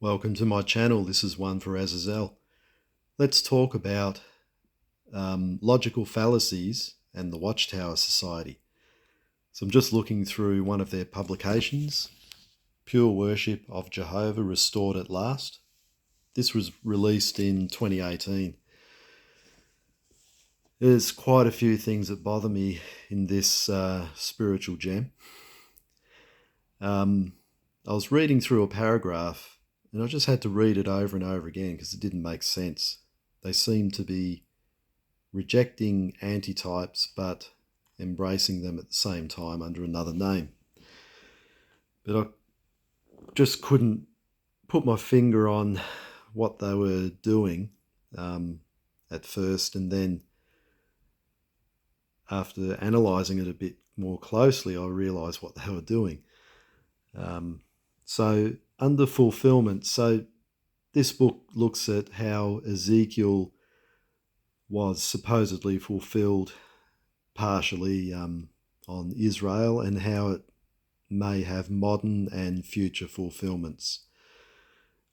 Welcome to my channel. This is one for Azazel. Let's talk about logical fallacies and the Watchtower Society. So I'm just looking through one of their publications, Pure Worship of Jehovah Restored at Last. This was released in 2018. There's quite a few things that bother me in this spiritual gem. I was reading through a paragraph and I just had to read it over and over again because it didn't make sense. They seem to be rejecting antitypes but embracing them at the same time under another name. But I just couldn't put my finger on what they were doing at first, and then after analysing it a bit more closely, I realised what they were doing. So under fulfilment, so this book looks at how Ezekiel was supposedly fulfilled partially on Israel and how it may have modern and future fulfillments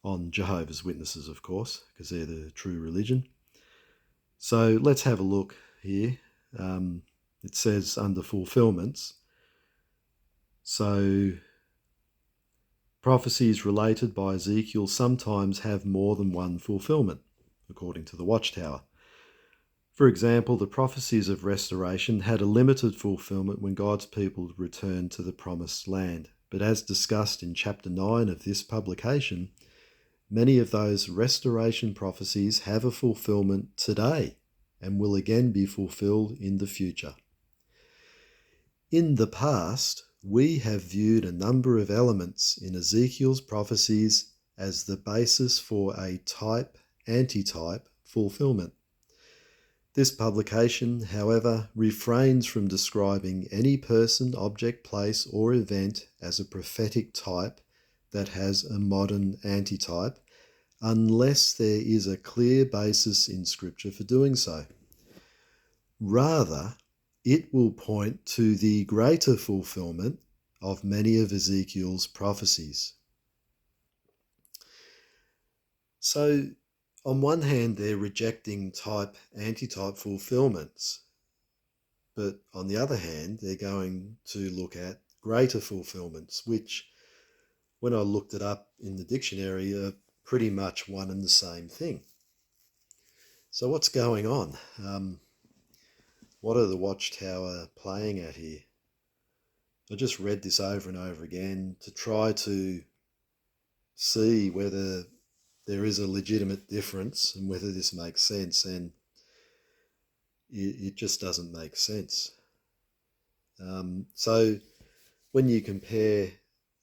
on Jehovah's Witnesses, of course, because they're the true religion. So let's have a look here. It says under fulfillments, so prophecies related by Ezekiel sometimes have more than one fulfillment, according to the Watchtower. For example, the prophecies of restoration had a limited fulfillment when God's people returned to the promised land. But as discussed in chapter 9 of this publication, many of those restoration prophecies have a fulfillment today and will again be fulfilled in the future. In the past, we have viewed a number of elements in Ezekiel's prophecies as the basis for a type-antitype fulfillment. This publication, however, refrains from describing any person, object, place, or event as a prophetic type that has a modern antitype, unless there is a clear basis in Scripture for doing so. Rather, it will point to the greater fulfillment of many of Ezekiel's prophecies. So, on one hand, they're rejecting type-antitype fulfillments, but on the other hand, they're going to look at greater fulfillments, which, when I looked it up in the dictionary, are pretty much one and the same thing. So what's going on? What are the Watchtower playing at here? I just read this over and over again to try to see whether there is a legitimate difference and whether this makes sense, and it just doesn't make sense. So when you compare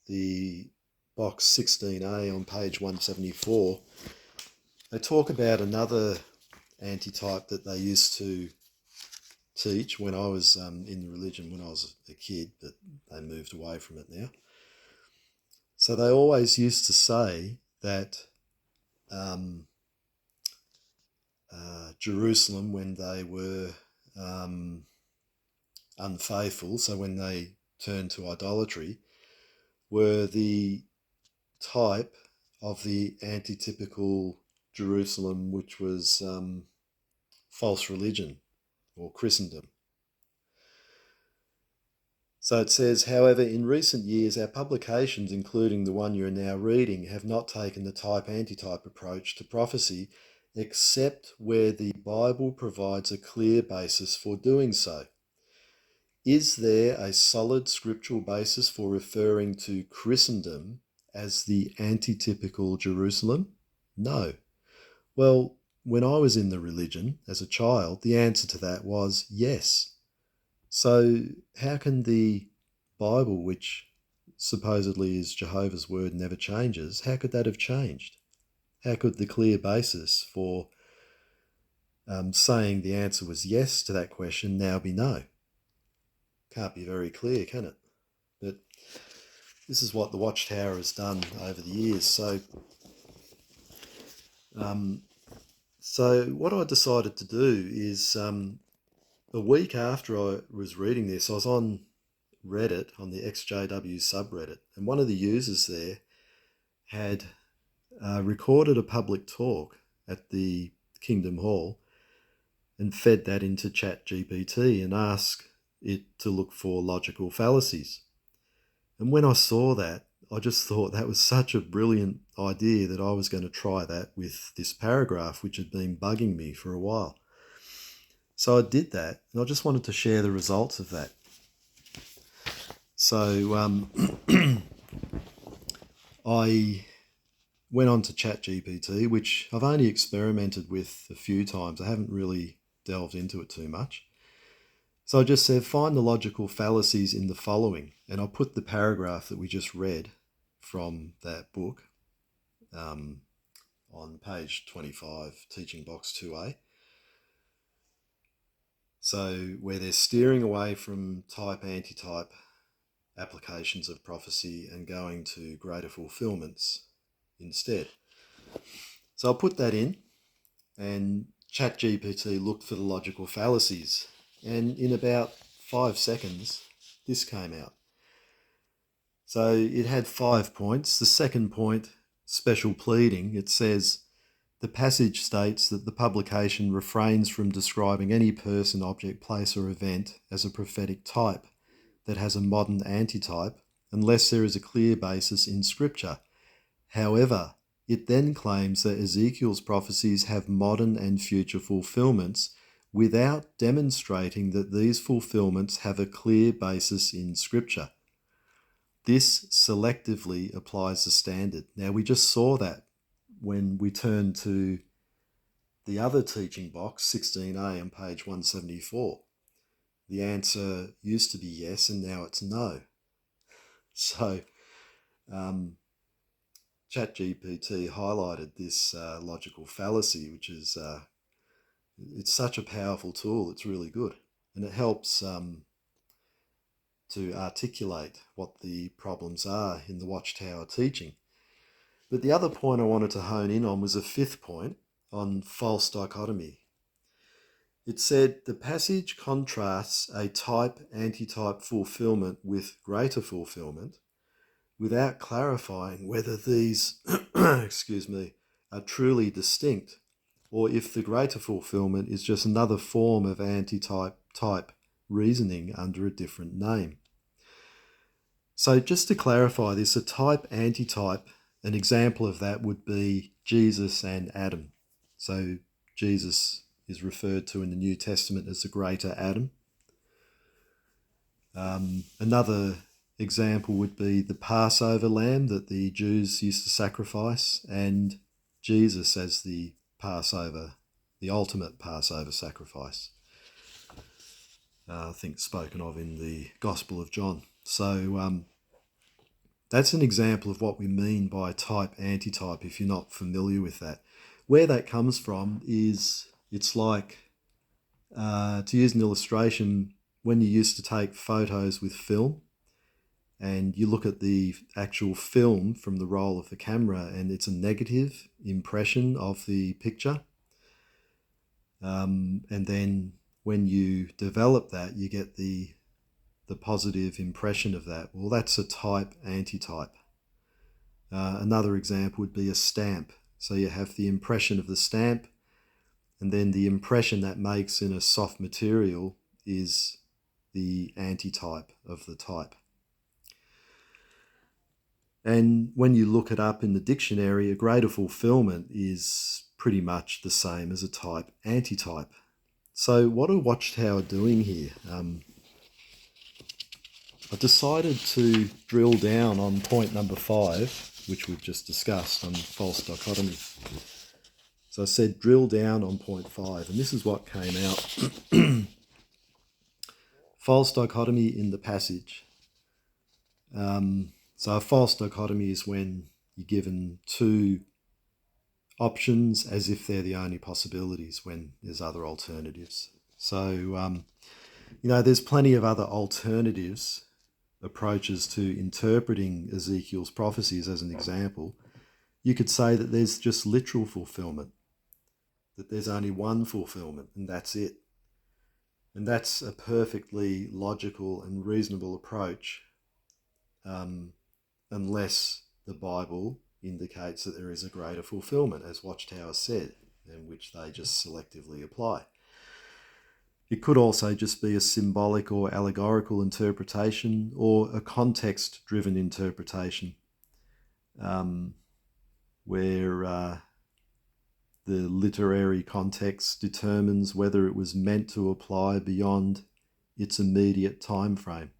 the box 16A on page 174, they talk about another antitype that they used to teach when I was in the religion when I was a kid, but they moved away from it now. So they always used to say that Jerusalem, when they were unfaithful, so when they turned to idolatry, were the type of the antitypical Jerusalem, which was false religion or Christendom. So it says, however, in recent years, our publications, including the one you're now reading, have not taken the type-antitype approach to prophecy, except where the Bible provides a clear basis for doing so. Is there a solid scriptural basis for referring to Christendom as the antitypical Jerusalem? No. Well, when I was in the religion as a child, the answer to that was yes. So how can the Bible, which supposedly is Jehovah's word, never changes, how could that have changed? How could the clear basis for saying the answer was yes to that question now be no? Can't be very clear, can it? But this is what the Watchtower has done over the years. So what I decided to do is a week after I was reading this, I was on Reddit, on the XJW subreddit, and one of the users there had recorded a public talk at the Kingdom Hall and fed that into ChatGPT and asked it to look for logical fallacies. And when I saw that, I just thought that was such a brilliant idea that I was going to try that with this paragraph, which had been bugging me for a while. So I did that, and I just wanted to share the results of that. So I went on to ChatGPT, which I've only experimented with a few times. I haven't really delved into it too much. So I just said, find the logical fallacies in the following. And I put the paragraph that we just read from that book on page 25, Teaching Box 2A. So where they're steering away from type-antitype applications of prophecy and going to greater fulfilments instead. So I'll put that in, and ChatGPT looked for the logical fallacies, and in about 5 seconds this came out. So it had 5 points. The second point, special pleading, it says the passage states that the publication refrains from describing any person, object, place or event as a prophetic type that has a modern antitype unless there is a clear basis in Scripture. However, it then claims that Ezekiel's prophecies have modern and future fulfilments without demonstrating that these fulfilments have a clear basis in Scripture. This selectively applies the standard. Now, we just saw that when we turned to the other teaching box, 16a on page 174. The answer used to be yes, and now it's no. So ChatGPT highlighted this logical fallacy, which is it's such a powerful tool. It's really good, and it helps to articulate what the problems are in the Watchtower teaching. But the other point I wanted to hone in on was a fifth point on false dichotomy. It said the passage contrasts a type-antitype fulfillment with greater fulfillment without clarifying whether these are truly distinct, or if the greater fulfillment is just another form of antitype reasoning under a different name. So just to clarify this, a type-antitype, an example of that would be Jesus and Adam. So Jesus is referred to in the New Testament as the greater Adam. Another example would be the Passover lamb that the Jews used to sacrifice, and Jesus as the Passover, the ultimate Passover sacrifice. I think spoken of in the Gospel of John. So that's an example of what we mean by type-antitype if you're not familiar with that. Where that comes from is, it's like, to use an illustration, when you used to take photos with film and you look at the actual film from the roll of the camera and it's a negative impression of the picture. And then when you develop that, you get the positive impression of that. Well, that's a type-antitype. Another example would be a stamp. So you have the impression of the stamp, and then the impression that makes in a soft material is the antitype of the type. And when you look it up in the dictionary, a greater fulfillment is pretty much the same as a type-antitype. So what are Watchtower doing here? I decided to drill down on point number 5, which we've just discussed on false dichotomy. So I said drill down on point 5, and this is what came out. False dichotomy in the passage. So a false dichotomy is when you're given two options as if they're the only possibilities when there's other alternatives. So, there's plenty of other alternatives, approaches to interpreting Ezekiel's prophecies as an example. You could say that there's just literal fulfillment, that there's only one fulfillment and that's it. And that's a perfectly logical and reasonable approach, unless the Bible indicates that there is a greater fulfillment, as Watchtower said, and which they just selectively apply. It could also just be a symbolic or allegorical interpretation or a context-driven interpretation, where the literary context determines whether it was meant to apply beyond its immediate time frame.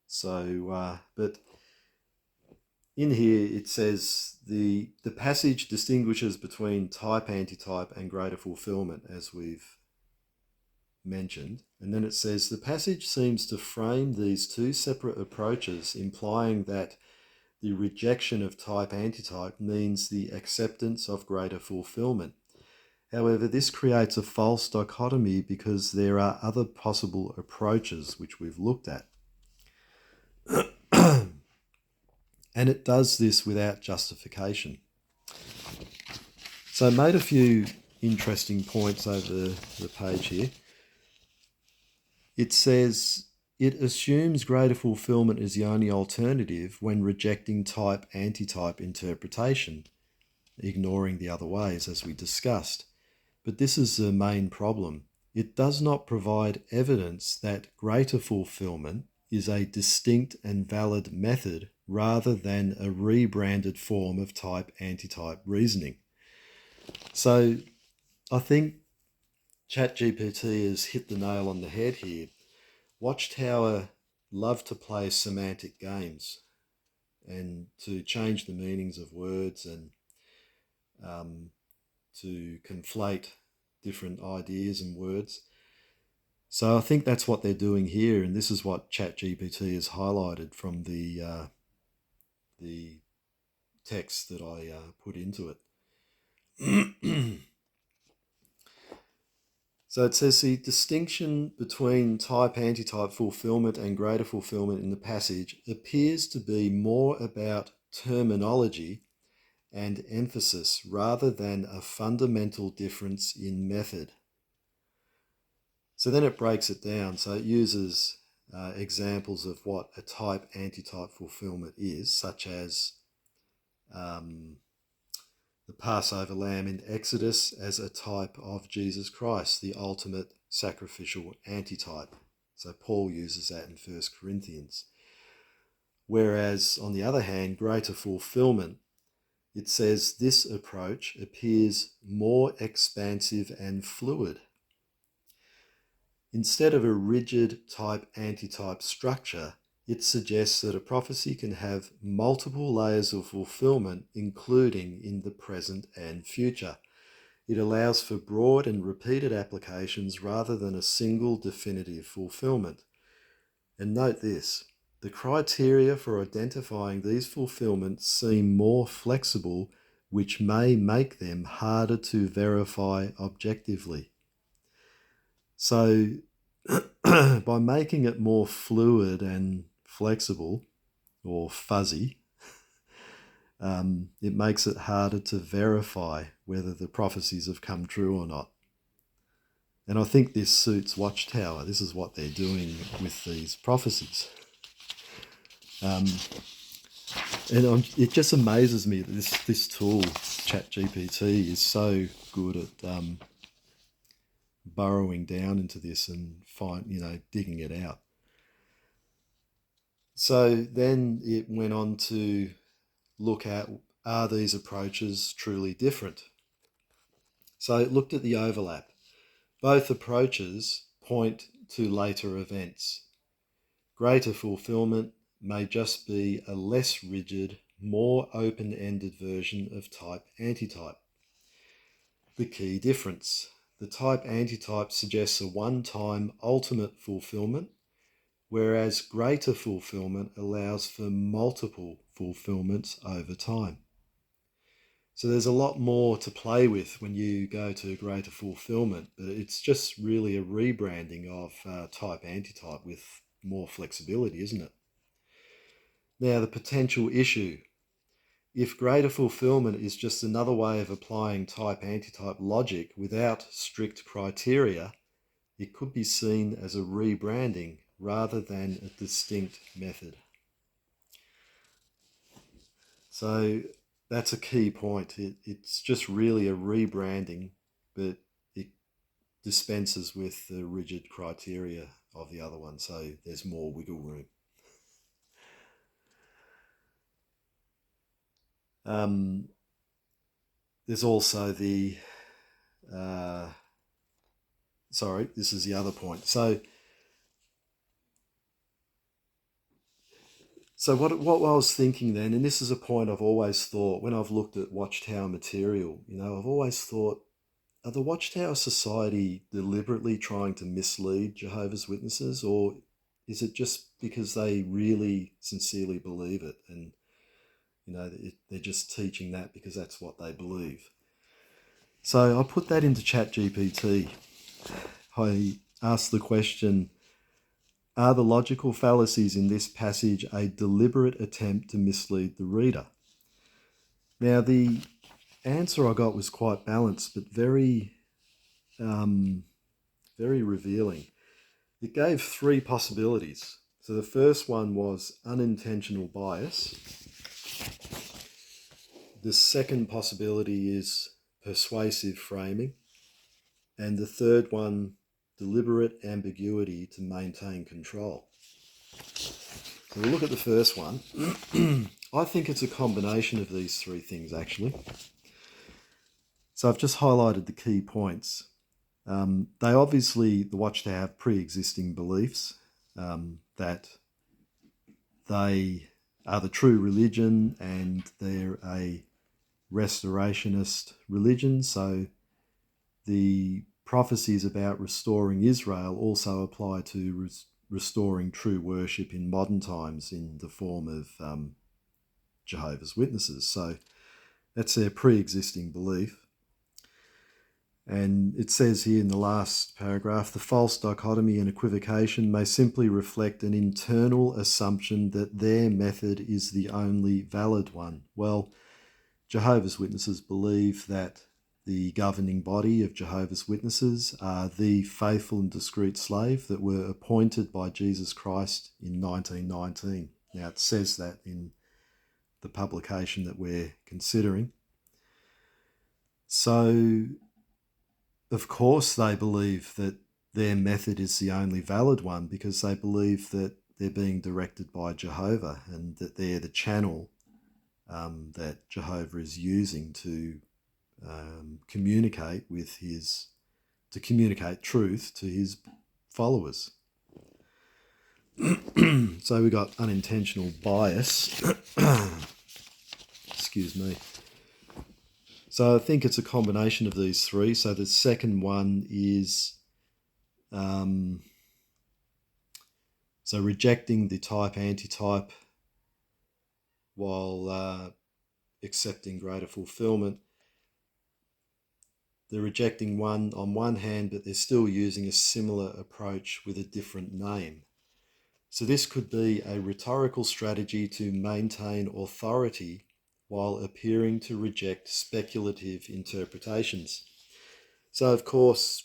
So, but in here it says the passage distinguishes between type-antitype and greater fulfillment, as we've mentioned. And then it says the passage seems to frame these two separate approaches, implying that the rejection of type-antitype means the acceptance of greater fulfillment. However, this creates a false dichotomy because there are other possible approaches which we've looked at. And it does this without justification. So I made a few interesting points over the page here. It says it assumes greater fulfillment is the only alternative when rejecting type-antitype interpretation, ignoring the other ways as we discussed. But this is the main problem. It does not provide evidence that greater fulfillment is a distinct and valid method rather than a rebranded form of type-antitype reasoning. So I think ChatGPT has hit the nail on the head here. Watchtower love to play semantic games and to change the meanings of words and to conflate different ideas and words. So I think that's what they're doing here, and this is what ChatGPT has highlighted from the text that I put into it. So it says the distinction between type-antitype fulfillment and greater fulfillment in the passage appears to be more about terminology and emphasis rather than a fundamental difference in method. So then it breaks it down. So it uses examples of what a type-antitype fulfillment is, such as the Passover lamb in Exodus as a type of Jesus Christ, the ultimate sacrificial antitype. So Paul uses that in 1 Corinthians. Whereas, on the other hand, greater fulfillment, it says this approach appears more expansive and fluid. Instead of a rigid type-antitype structure, it suggests that a prophecy can have multiple layers of fulfillment, including in the present and future. It allows for broad and repeated applications rather than a single definitive fulfillment. And note this, the criteria for identifying these fulfillments seem more flexible, which may make them harder to verify objectively. So by making it more fluid and flexible or fuzzy, it makes it harder to verify whether the prophecies have come true or not. And I think this suits Watchtower. This is what they're doing with these prophecies. It just amazes me that this tool, ChatGPT, is so good at burrowing down into this and digging it out. So then it went on to look at, are these approaches truly different? So it looked at the overlap. Both approaches point to later events. Greater fulfillment may just be a less rigid, more open-ended version of type-antitype. The key difference. The type-antitype suggests a one-time ultimate fulfillment, whereas greater fulfillment allows for multiple fulfillments over time. So there's a lot more to play with when you go to greater fulfillment, but it's just really a rebranding of type-antitype with more flexibility, isn't it? Now, the potential issue. If greater fulfillment is just another way of applying type-antitype logic without strict criteria, it could be seen as a rebranding rather than a distinct method. So that's a key point. It's just really a rebranding, but it dispenses with the rigid criteria of the other one. So there's more wiggle room. Um, there's also the, uh, sorry, this is the other point. So what I was thinking then, and this is a point I've always thought when I've looked at Watchtower material, I've always thought, are the Watchtower Society deliberately trying to mislead Jehovah's Witnesses, or is it just because they really sincerely believe it and they're just teaching that because that's what they believe? So I put that into ChatGPT. I asked the question, are the logical fallacies in this passage a deliberate attempt to mislead the reader? Now, the answer I got was quite balanced, but very revealing. It gave three possibilities. So the first one was unintentional bias. The second possibility is persuasive framing. And the third one, deliberate ambiguity to maintain control. So we'll look at the first one. I think it's a combination of these three things, actually. So I've just highlighted the key points. They obviously, the Watchtower, have pre-existing beliefs that they are the true religion and they're a restorationist religion. So the prophecies about restoring Israel also apply to restoring true worship in modern times in the form of Jehovah's Witnesses. So that's their pre-existing belief. And it says here in the last paragraph, the false dichotomy and equivocation may simply reflect an internal assumption that their method is the only valid one. Well, Jehovah's Witnesses believe that the governing body of Jehovah's Witnesses are the faithful and discreet slave that were appointed by Jesus Christ in 1919. Now, it says that in the publication that we're considering. So, of course, they believe that their method is the only valid one because they believe that they're being directed by Jehovah and that they're the channel that Jehovah is using to communicate truth to his followers. So we got unintentional bias. Excuse me. So I think it's a combination of these three. So the second one is so rejecting the type-antitype while accepting greater fulfillment. They're rejecting one on one hand, but they're still using a similar approach with a different name. So this could be a rhetorical strategy to maintain authority while appearing to reject speculative interpretations. So, of course,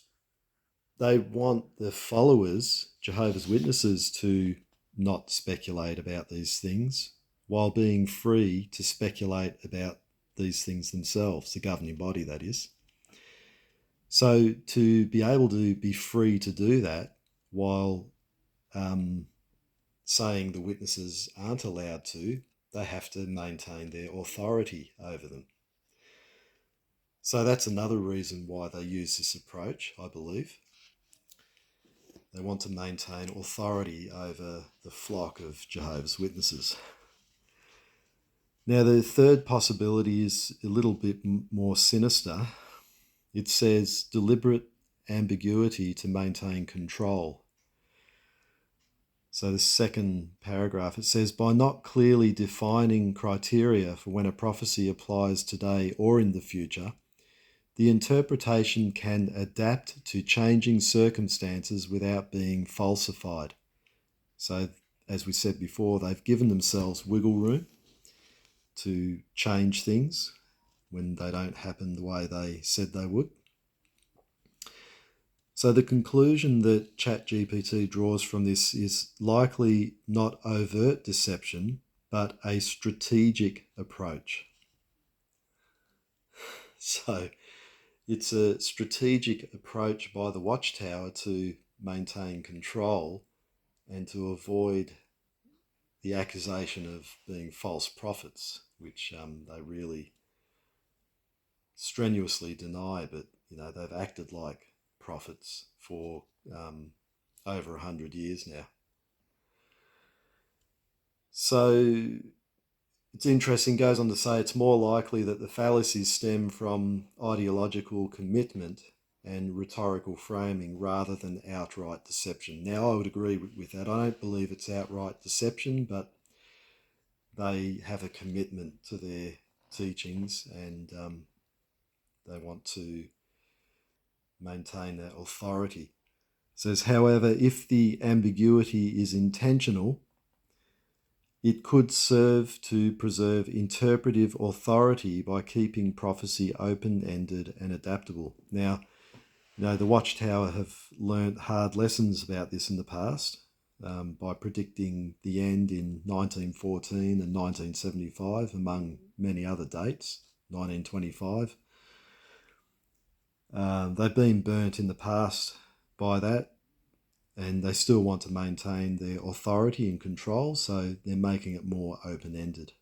they want the followers, Jehovah's Witnesses, to not speculate about these things while being free to speculate about these things themselves, the governing body, that is. So to be able to be free to do that while saying the witnesses aren't allowed to, they have to maintain their authority over them. So that's another reason why they use this approach, I believe. They want to maintain authority over the flock of Jehovah's Witnesses. Now, the third possibility is a little bit more sinister. It says deliberate ambiguity to maintain control. So the second paragraph, it says, by not clearly defining criteria for when a prophecy applies today or in the future, the interpretation can adapt to changing circumstances without being falsified. So, as we said before, they've given themselves wiggle room to change things when they don't happen the way they said they would. So the conclusion that ChatGPT draws from this is likely not overt deception, but a strategic approach. So it's a strategic approach by the Watchtower to maintain control and to avoid the accusation of being false prophets, which they really strenuously deny, but they've acted like prophets for over 100 years now. So it's interesting, goes on to say it's more likely that the fallacies stem from ideological commitment and rhetorical framing rather than outright deception. Now, I would agree with that. I don't believe it's outright deception, but they have a commitment to their teachings, and they want to maintain that authority. It says, however, if the ambiguity is intentional, it could serve to preserve interpretive authority by keeping prophecy open-ended and adaptable. Now, the Watchtower have learnt hard lessons about this in the past by predicting the end in 1914 and 1975, among many other dates, 1925. They've been burnt in the past by that, and they still want to maintain their authority and control, so they're making it more open-ended,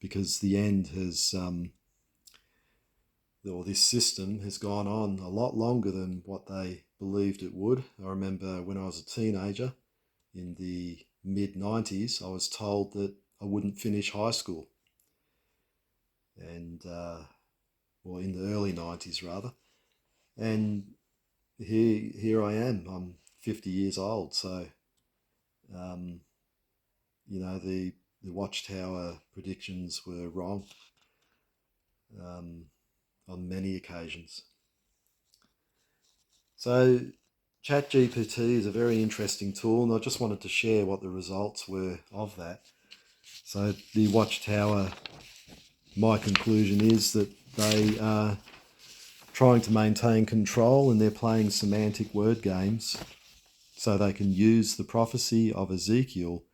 because the end has, or this system has gone on a lot longer than what they believed it would. I remember when I was a teenager in the mid-90s, I was told that I wouldn't finish high school, and or in the early 90s rather, and here I am. I'm 50 years old, so the Watchtower predictions were wrong on many occasions. So ChatGPT is a very interesting tool, and I just wanted to share what the results were of that. So the Watchtower, my conclusion is that they are trying to maintain control, and they're playing semantic word games so they can use the prophecy of Ezekiel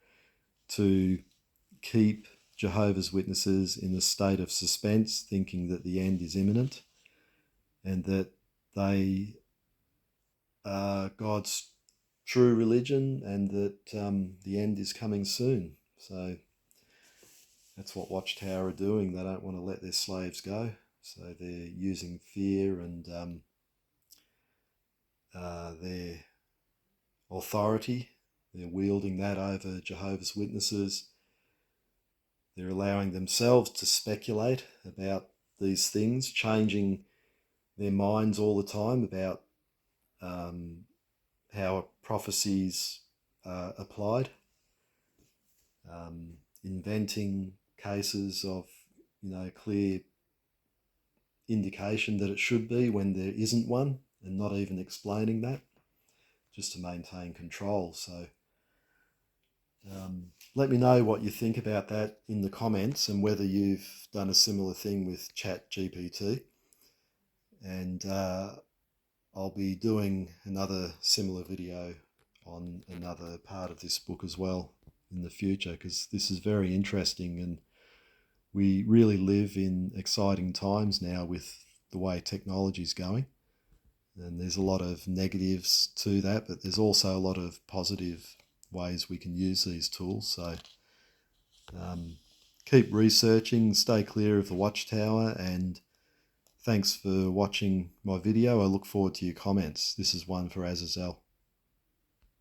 to keep Jehovah's Witnesses in a state of suspense, thinking that the end is imminent and that they are God's true religion and that the end is coming soon. So that's what Watchtower are doing. They don't want to let their slaves go, so they're using fear and their authority. They're wielding that over Jehovah's Witnesses. They're allowing themselves to speculate about these things, changing their minds all the time about how prophecies are applied, inventing cases of clear indication that it should be when there isn't one, and not even explaining that, just to maintain control. So let me know what you think about that in the comments, and whether you've done a similar thing with ChatGPT. And I'll be doing another similar video on another part of this book as well in the future, because this is very interesting, and we really live in exciting times now with the way technology is going. And there's a lot of negatives to that, but there's also a lot of positive ways we can use these tools. So keep researching, stay clear of the Watchtower, and thanks for watching my video. I look forward to your comments. This is one for Azazel.